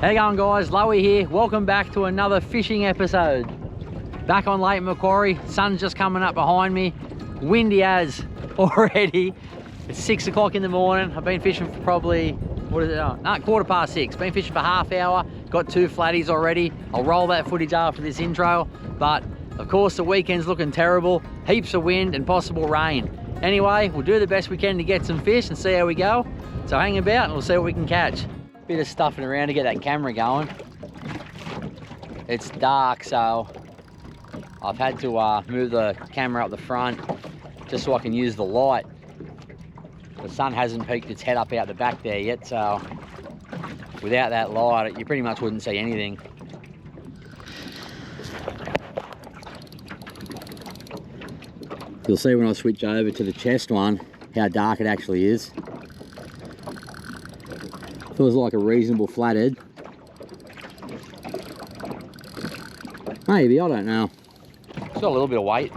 How you going, guys? Lowy here. Welcome back to another fishing episode. Back on Lake Macquarie. Sun's just coming up behind me. Windy as already. It's 6 o'clock in the morning. I've been fishing for probably, what is it? No, 6:15. Been fishing for half hour. Got 2 flatties already. I'll roll that footage after this intro. But of course the weekend's looking terrible. Heaps of wind and possible rain. Anyway, we'll do the best we can to get some fish and see how we go. So hang about and we'll see what we can catch. Bit of stuffing around to get that camera going. It's dark, so I've had to move the camera up the front just so I can use the light. The sun hasn't peeked its head up out the back there yet, so without that light you pretty much wouldn't see anything. You'll see when I switch over to the chest one how dark it actually is. Feels like a reasonable flathead. Maybe, I don't know. It's got a little bit of weight.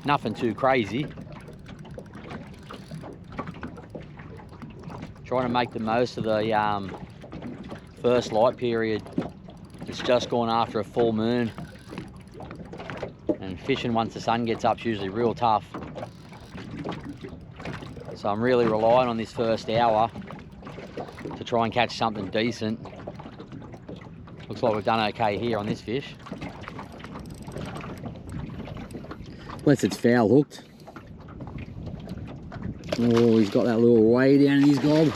Nothing too crazy. Trying to make the most of the first light period. It's just gone after a full moon. And fishing once the sun gets up is usually real tough. So I'm really relying on this first hour to try and catch something decent. Looks like we've done okay here on this fish. Unless it's foul hooked. Oh, he's got that little way down in his gob.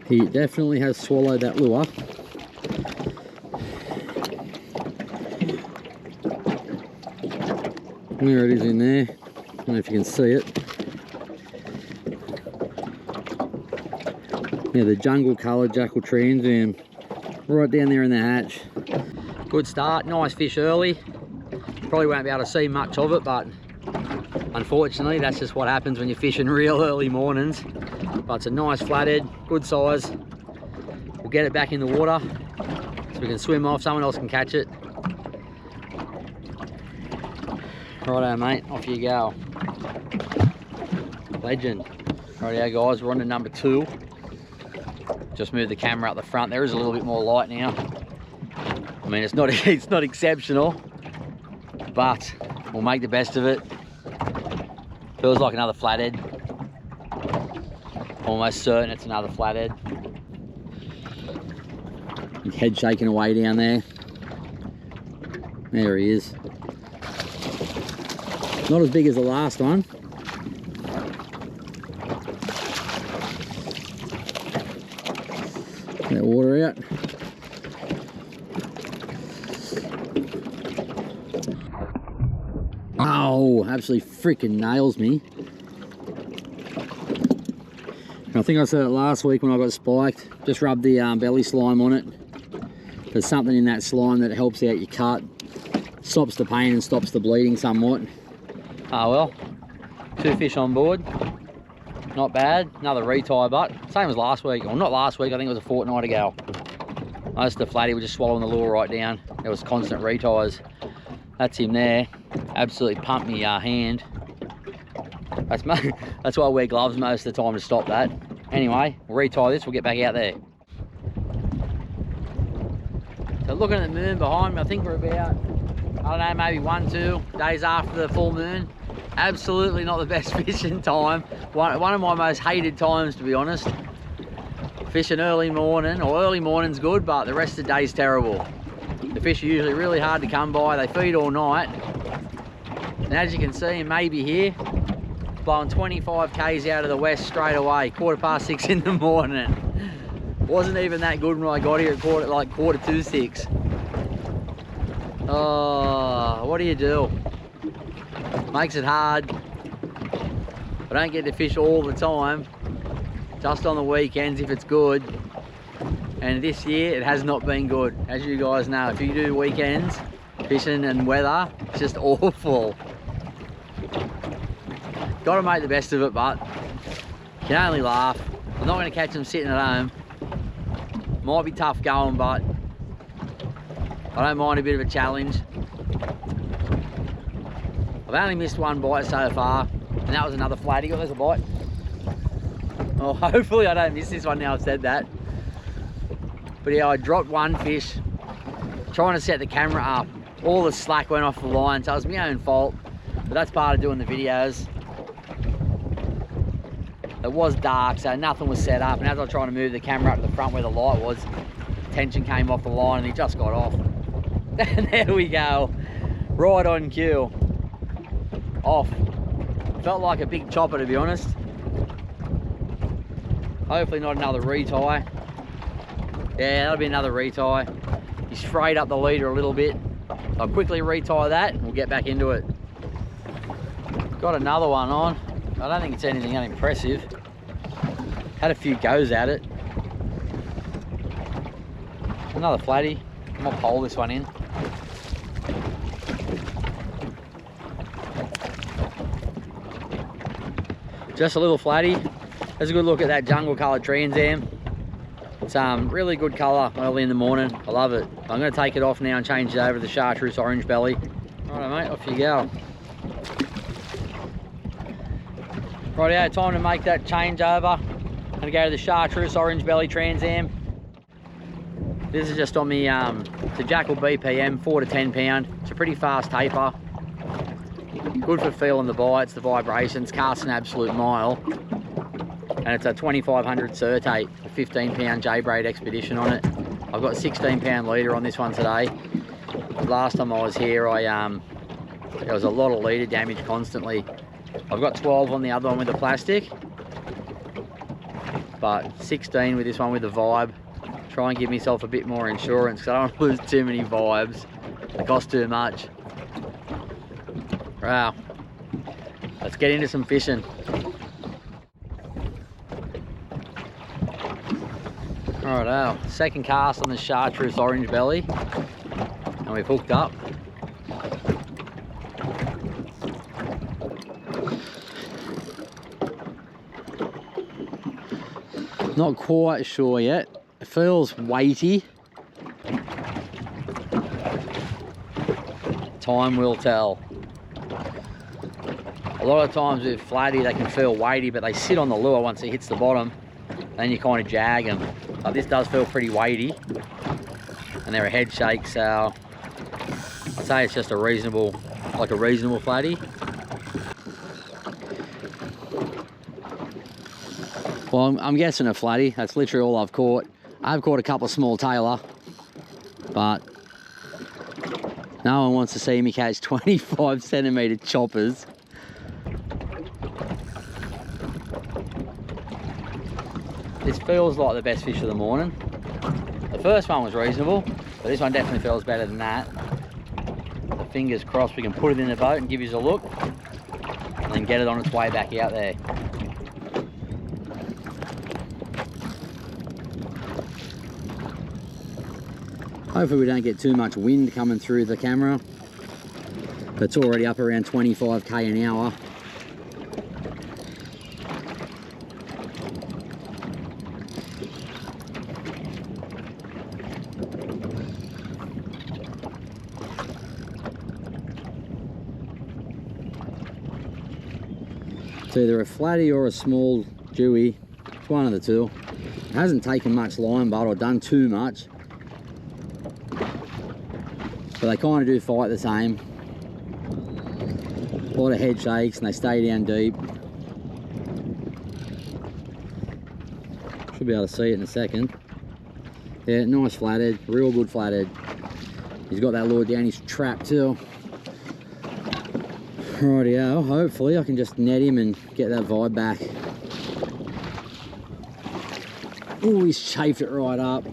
He definitely has swallowed that lure. There it is in there. I don't know if you can see it. Yeah, the jungle coloured jackal transam right down there in the hatch. Good start, nice fish early. Probably won't be able to see much of it, but unfortunately that's just what happens when you're fishing real early mornings. But it's a nice flathead, good size. We'll get it back in the water so we can swim off, someone else can catch it. Righto mate, off you go. Legend. Righto guys, we're on to number 2. Just move the camera up the front. There is a little bit more light now. I mean, it's not exceptional, but we'll make the best of it. Feels like another flathead. Almost certain it's another flathead. His head shaking away down there. There he is. Not as big as the last one. That water out. Oh, absolutely freaking nails me. I think I said it last week when I got spiked. Just rub the belly slime on it. There's something in that slime that helps out your cut. Stops the pain and stops the bleeding somewhat. Ah well, 2 fish on board. Not bad. Another retie, but same as last week. Well, not last week, I think it was a fortnight ago. Most of the flatty were just swallowing the lure right down. There was constant reties. That's him there. Absolutely pumped me hand. That's why I wear gloves most of the time to stop that. Anyway, we'll retie this, we'll get back out there. So looking at the moon behind me, I think we're about, I don't know, maybe 1-2 days after the full moon. Absolutely not the best fishing time. One of my most hated times, to be honest. Fishing early morning, or early morning's good, but the rest of the day's terrible. The fish are usually really hard to come by. They feed all night. And as you can see, maybe here, blowing 25 k's out of the west straight away, 6:15 in the morning. Wasn't even that good when I got here at quarter to 6. Oh, what do you do? Makes it hard. I don't get to fish all the time, just on the weekends if it's good. And this year it has not been good. As you guys know, if you do weekends fishing and weather, it's just awful. Got to make the best of it, but you can only laugh. I'm not going to catch them sitting at home. Might be tough going, but I don't mind a bit of a challenge. I've only missed one bite so far, and that was another flatty. Oh, there's a bite. Oh, hopefully I don't miss this one now I've said that. But yeah, I dropped one fish trying to set the camera up. All the slack went off the line, so it was my own fault. But that's part of doing the videos. It was dark, so nothing was set up, and as I was trying to move the camera up to the front where the light was, tension came off the line and he just got off. And there we go, right on cue. Off. Felt like a big chopper, to be honest. Hopefully not another retie. Yeah, that'll be another retie. He's frayed up the leader a little bit. I'll quickly retie that and we'll get back into it. Got another one on. I don't think it's anything unimpressive. Had a few goes at it. Another flatty. I might pole this one in. Just a little flatty. Let's a good look at that jungle coloured Trans Am. It's really good colour early in the morning. I love it. I'm going to take it off now and change it over to the chartreuse orange belly. Righto mate, off you go. Rightio, time to make that change over. I'm going to go to the chartreuse orange belly Trans Am. This is just on me, it's a Jackal BPM, 4 to 10 pound. It's a pretty fast taper. Good for feeling the bites, the vibrations, casts an absolute mile. And it's a 2500 Certate, a 15 pound J-braid expedition on it. I've got a 16 pound leader on this one today. Last time I was here, there was a lot of leader damage constantly. I've got 12 on the other one with the plastic, but 16 with this one with the vibe. Try and give myself a bit more insurance because I don't want to lose too many vibes. They cost too much. Wow. Let's get into some fishing. Alright, second cast on the chartreuse orange belly, and we've hooked up. Not quite sure yet. It feels weighty. Time will tell. A lot of times with flatty they can feel weighty, but they sit on the lure once it hits the bottom. Then you kind of jag them. But this does feel pretty weighty, and they're a head shake, so I'd say it's just a reasonable flatty. Well, I'm guessing a flatty. That's literally all I've caught. I've caught a couple of small tailor, but no one wants to see me catch 25 centimetre choppers. This feels like the best fish of the morning. The first one was reasonable, but this one definitely feels better than that. So fingers crossed we can put it in the boat and give you a look, and then get it on its way back out there. Hopefully we don't get too much wind coming through the camera. It's already up around 25k an hour. It's either a flatty or a small dewy. It's one of the two. It hasn't taken much line butt or done too much. But they kind of do fight the same. A lot of head shakes and they stay down deep. Should be able to see it in a second. Yeah, nice flathead, real good flathead. He's got that lure down his trap too. Rightio, hopefully I can just net him and get that vibe back. Oh, he's chafed it right up.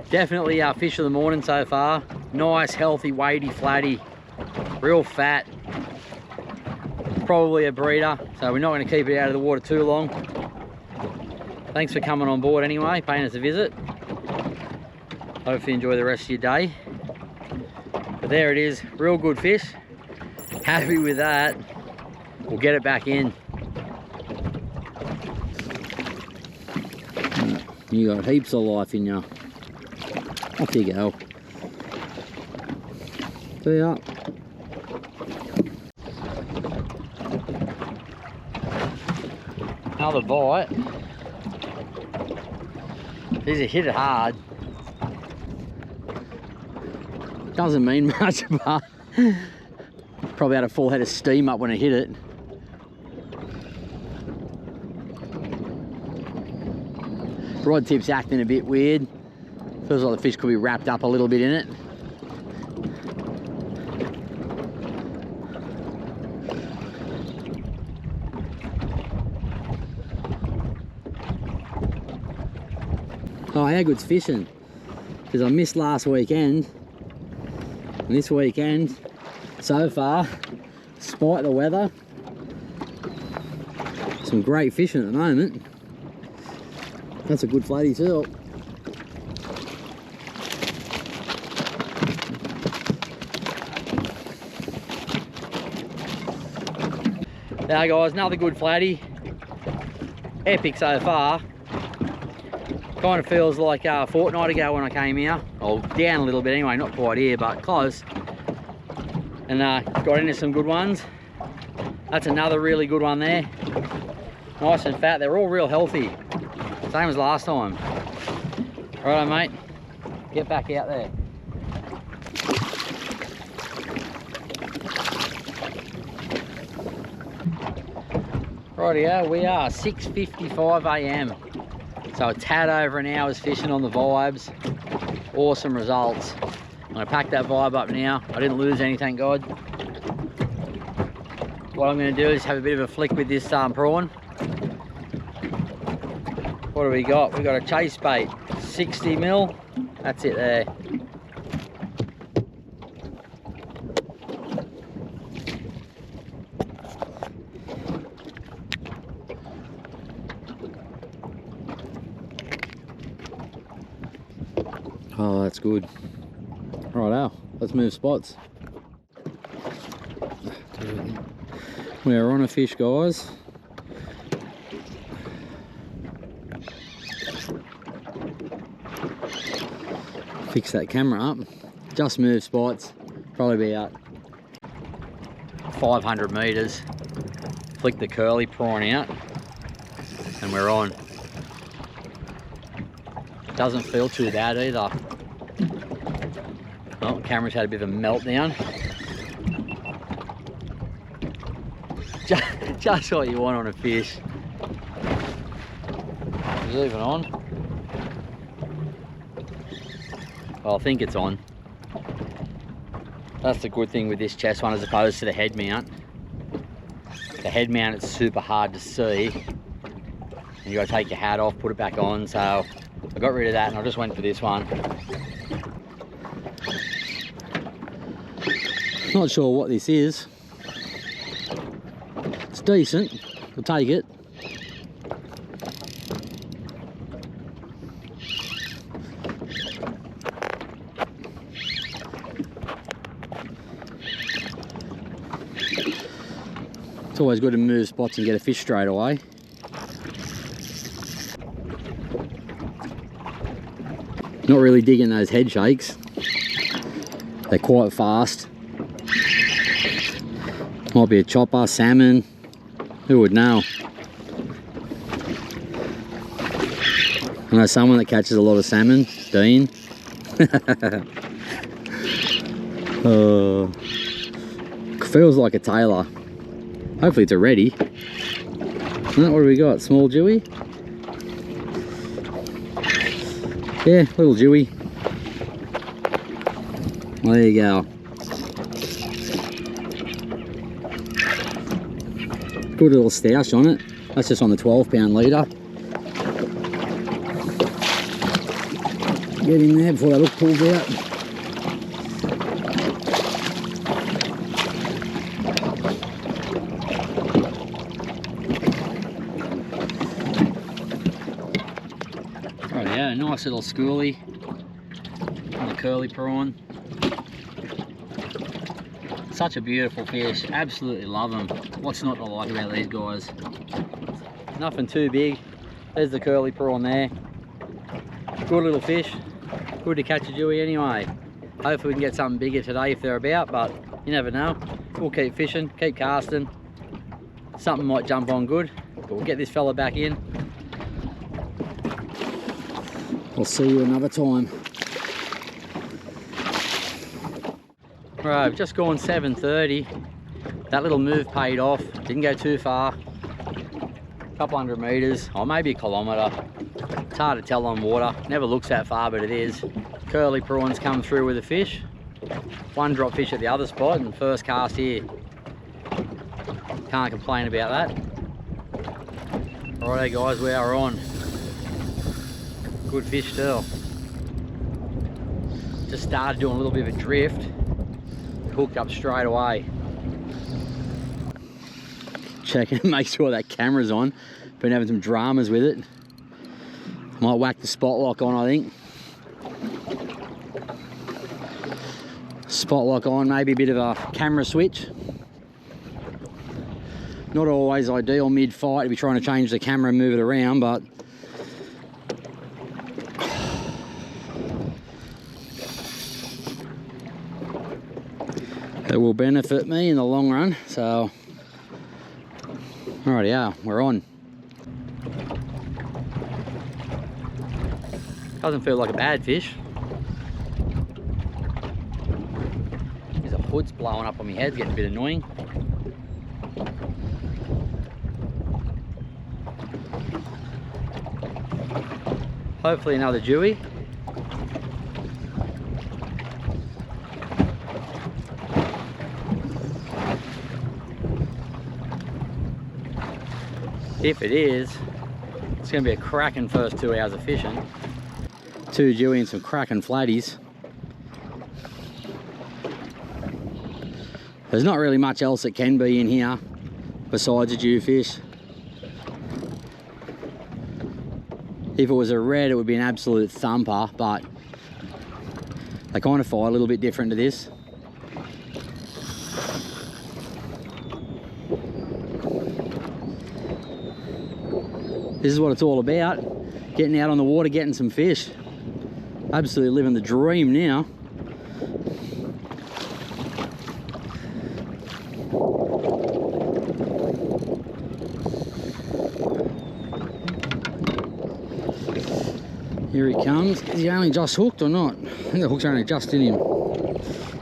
Definitely our fish of the morning so far. Nice, healthy, weighty, flatty, real fat. Probably a breeder, so we're not going to keep it out of the water too long. Thanks for coming on board anyway, paying us a visit. Hopefully you enjoy the rest of your day. But there it is, real good fish. Happy with that. We'll get it back in. You got heaps of life in you. Off you go. See ya. Another bite. These are hit it hard. Doesn't mean much, but probably had a full head of steam up when it hit it. Rod tip's acting a bit weird. Feels like the fish could be wrapped up a little bit in it. Oh, how good's fishing? Because I missed last weekend, and this weekend, so far, despite the weather, some great fishing at the moment. That's a good flatty too. Now guys, another good flatty. Epic so far. Kind of feels like a fortnight ago when I came here. Oh, down a little bit anyway, not quite here, but close. And got into some good ones. That's another really good one there. Nice and fat, they're all real healthy. Same as last time. Righto mate, get back out there. Rightio, we are 6:55 AM. So a tad over an hour's fishing on the vibes. Awesome results. I'm gonna pack that vibe up now. I didn't lose any, thank God. What I'm gonna do is have a bit of a flick with this prawn. What do we got? We got a chase bait, 60 mil. That's it there. Oh, that's good. Righto, let's move spots. We're on a fish, guys. Fix that camera up. Just move spots. Probably be out 500 meters. Flick the curly prawn out, and we're on. Doesn't feel too bad either. Oh, camera's had a bit of a meltdown. Just what you want on a fish. Is it even on? Well, I think it's on. That's the good thing with this chest one as opposed to the head mount. The head mount, it's super hard to see. And you gotta take your hat off, put it back on. So I got rid of that and I just went for this one. Not sure what this is. It's decent, we'll take it. It's always good to move spots and get a fish straight away. Not really digging those head shakes. They're quite fast. Might be a chopper, salmon, who would know? I know someone that catches a lot of salmon, Dean. Feels like a tailor. Hopefully it's a reddy. What do we got? Small dewy? Yeah, little dewy. There you go. Good little stoush on it. That's just on the 12-pound leader. Get in there before that hook pulls out. Yeah, nice little schoolie on the curly prawn. Such a beautiful fish, absolutely love them. What's not to like about these guys? Nothing too big. There's the curly prawn there. Good little fish. Good to catch a dewie anyway. Hopefully we can get something bigger today if they're about, but you never know. We'll keep fishing, keep casting. Something might jump on good, but we'll get this fella back in. I'll see you another time. Right, we've just gone 7:30. That little move paid off. Didn't go too far. A couple hundred meters, or maybe a kilometre. It's hard to tell on water. Never looks that far, but it is. Curly prawns come through with a fish. One drop fish at the other spot, and first cast here. Can't complain about that. Righto guys, we are on. Good fish still. Just started doing a little bit of a drift. Hooked up straight away. Checking to make sure that camera's on. Been having some dramas with it. Might whack the spot lock on, I think. Spot lock on, maybe a bit of a camera switch. Not always ideal mid-fight to be trying to change the camera and move it around, but it will benefit me in the long run. So, alrighty, yeah, we're on. Doesn't feel like a bad fish. There's a hood's blowing up on my head, getting a bit annoying. Hopefully another dewie. If it is, it's going to be a cracking first 2 hours of fishing. 2 dewie and some cracking flatties. There's not really much else that can be in here besides a jewfish. If it was a red, it would be an absolute thumper, but they kind of fight a little bit different to this. This is what it's all about. Getting out on the water, getting some fish. Absolutely living the dream now. Here he comes. Is he only just hooked or not? I think the hooks are only just in him.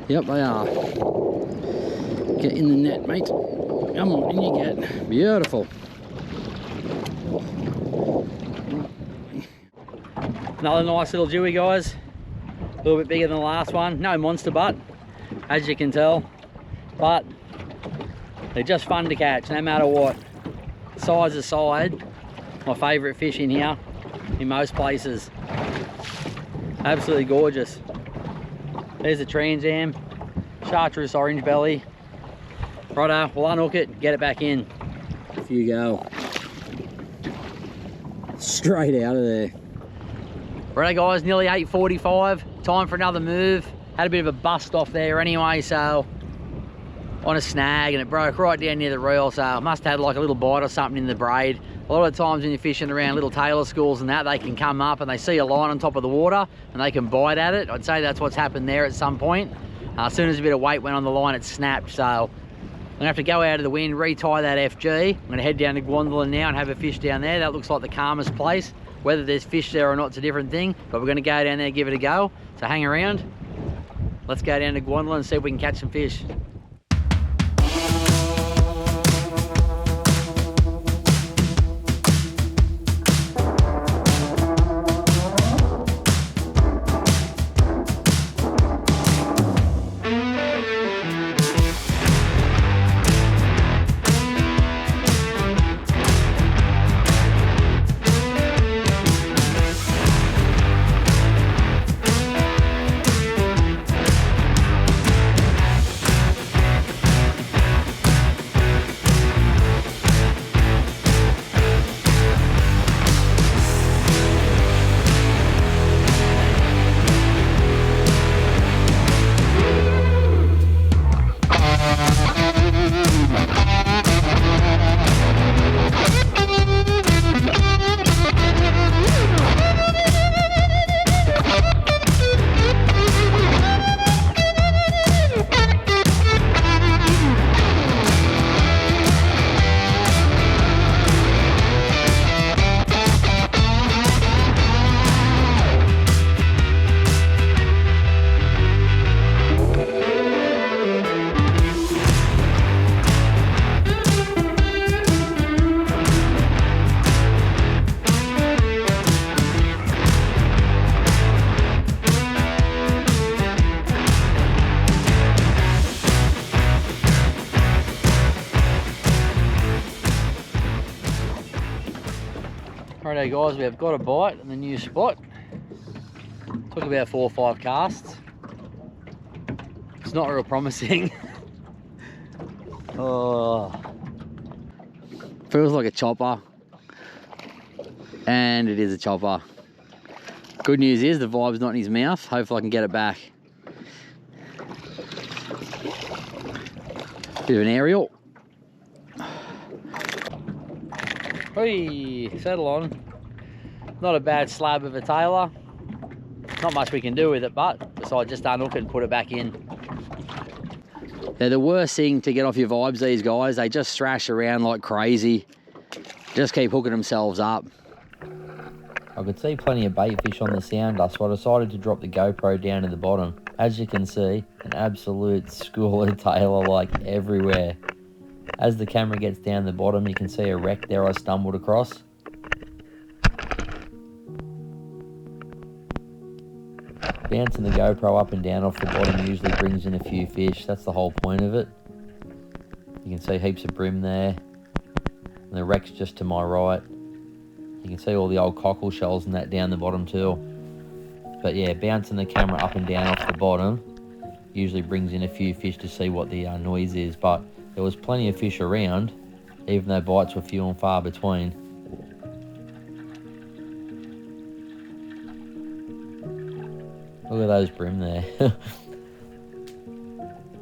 Yep, they are. Get in the net, mate. Come on, in you get. Beautiful. Another nice little dewie, guys. A little bit bigger than the last one. No monster butt, as you can tell. But they're just fun to catch, no matter what. Size aside, my favourite fish in here, in most places. Absolutely gorgeous. There's a Trans Am, chartreuse orange belly. Righto, we'll unhook it, get it back in. Off you go. Straight out of there. Righto guys, nearly 8:45. Time for another move. Had a bit of a bust off there anyway, so on a snag, and it broke right down near the reel, so must have had like a little bite or something in the braid. A lot of times when you're fishing around little tailor schools and that, they can come up and they see a line on top of the water and they can bite at it. I'd say that's what's happened there at some point. As soon as a bit of weight went on the line, it snapped. So I'm gonna have to go out of the wind, retie that FG. I'm gonna head down to Gwendolyn now and have a fish down there. That looks like the calmest place. Whether there's fish there or not, it's a different thing, but we're gonna go down there, give it a go. So hang around. Let's go down to Gwendolyn and see if we can catch some fish. Righto guys, we have got a bite in the new spot. Took about 4 or 5 casts. It's not real promising. Oh, feels like a chopper, and it is a chopper. Good news is the vibe's not in his mouth. Hopefully I can get it back. Bit of an aerial. Hey, settle on. Not a bad slab of a tailor. Not much we can do with it, but besides just unhook it and put it back in. They're the worst thing to get off your vibes, these guys. They just thrash around like crazy. Just keep hooking themselves up. I could see plenty of bait fish on the sounder, so I decided to drop the GoPro down to the bottom. As you can see, an absolute school of tailor like everywhere. As the camera gets down the bottom, you can see a wreck there I stumbled across. Bouncing the GoPro up and down off the bottom usually brings in a few fish. That's the whole point of it. You can see heaps of brim there. And the wreck's just to my right. You can see all the old cockle shells and that down the bottom too. But yeah, bouncing the camera up and down off the bottom usually brings in a few fish to see what the noise is. But there was plenty of fish around, even though bites were few and far between. Look at those brim there.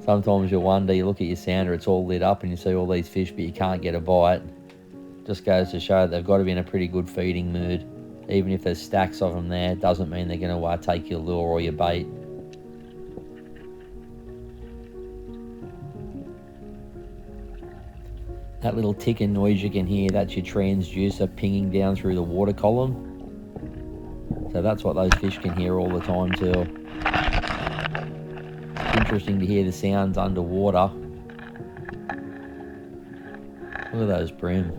Sometimes you wonder, you look at your sounder, it's all lit up and you see all these fish, but you can't get a bite. Just goes to show that they've got to be in a pretty good feeding mood. Even if there's stacks of them there, doesn't mean they're going to take your lure or your bait. That little ticking noise you can hear, that's your transducer pinging down through the water column. So that's what those fish can hear all the time too. It's interesting to hear the sounds underwater. Look at those brim.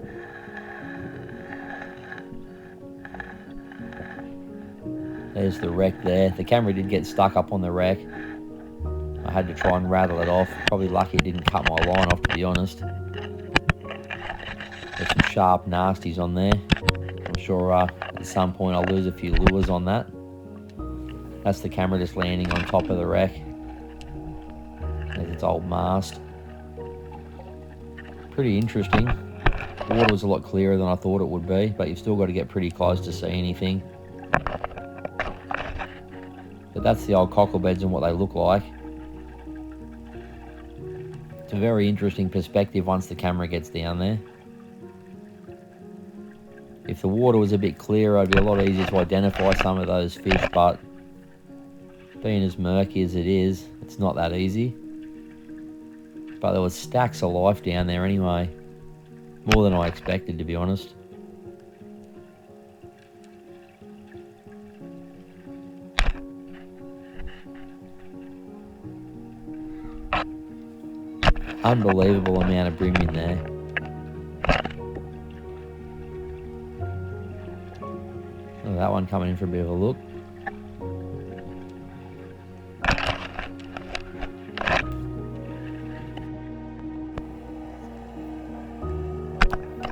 There's the wreck there. The camera did get stuck up on the wreck. I had to try and rattle it off. Probably lucky it didn't cut my line off, to be honest. There's some sharp nasties on there. I'm sure at some point I'll lose a few lures on that. That's the camera just landing on top of the wreck. There's its old mast. Pretty interesting. The water was a lot clearer than I thought it would be, but you've still got to get pretty close to see anything. But that's the old cockle beds and what they look like. It's a very interesting perspective once the camera gets down there. If the water was a bit clearer, it'd be a lot easier to identify some of those fish, but being as murky as it is, it's not that easy. But there was stacks of life down there anyway. More than I expected, to be honest. Unbelievable amount of brim in there. Oh, that one coming in for a bit of a look.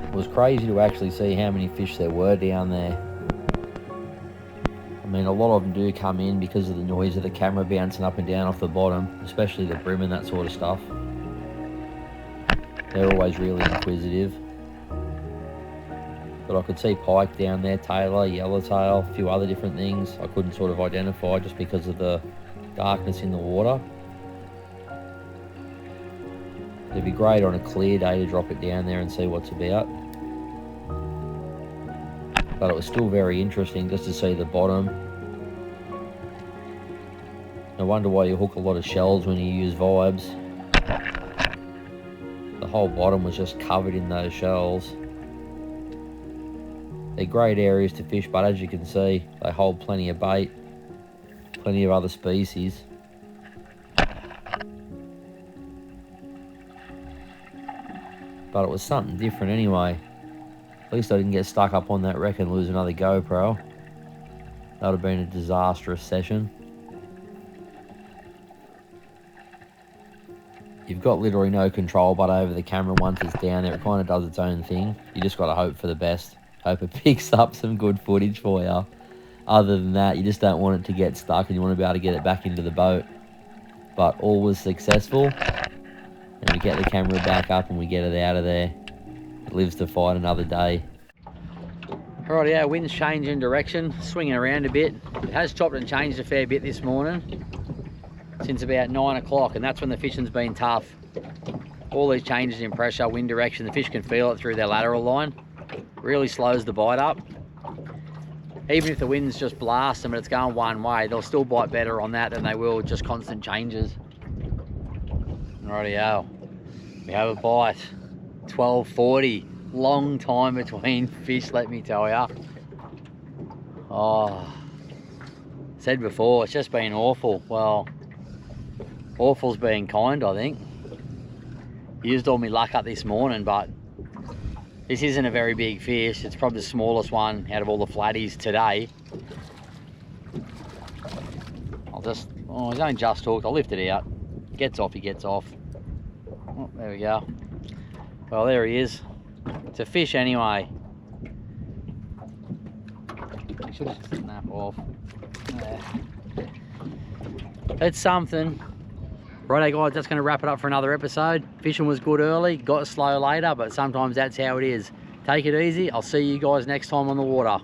It was crazy to actually see how many fish there were down there. I mean, a lot of them do come in because of the noise of the camera bouncing up and down off the bottom, especially the brim and that sort of stuff. They're always really inquisitive. But I could see pike down there, tailor, yellowtail, a few other different things I couldn't sort of identify just because of the darkness in the water. It'd be great on a clear day to drop it down there and see what's about. But it was still very interesting just to see the bottom. I wonder why you hook a lot of shells when you use vibes. The whole bottom was just covered in those shells. They're great areas to fish, but as you can see, they hold plenty of bait, plenty of other species. But it was something different anyway. At least I didn't get stuck up on that wreck and lose another GoPro. That would have been a disastrous session. You've got literally no control but over the camera once it's down there. It kind of does its own thing. You just got to hope for the best. Hope it picks up some good footage for you. Other than that, you just don't want it to get stuck and you want to be able to get it back into the boat. But all was successful. And we get the camera back up and we get it out of there. It lives to fight another day. Right, yeah, wind's changing direction, swinging around a bit. It has chopped and changed a fair bit this morning, since about 9 o'clock, and that's when the fishing's been tough. All these changes in pressure, wind direction, the fish can feel it through their lateral line. Really slows the bite up. Even if the wind's just blasting but it's going one way, they'll still bite better on that than they will just constant changes. Rightio, we have a bite. 12:40. Long time between fish, let me tell ya. Oh, said before, it's just been awful. Well, awful's being kind, I think. Used all my luck up this morning, but this isn't a very big fish. It's probably the smallest one out of all the flatties today. He's only just hooked. I'll lift it out. Gets off, he gets off. Oh, there we go. Well, there he is. It's a fish anyway. He should just snap off. There. It's something. Righto guys, that's going to wrap it up for another episode. Fishing was good early, got slow later, but sometimes that's how it is. Take it easy. I'll see you guys next time on the water.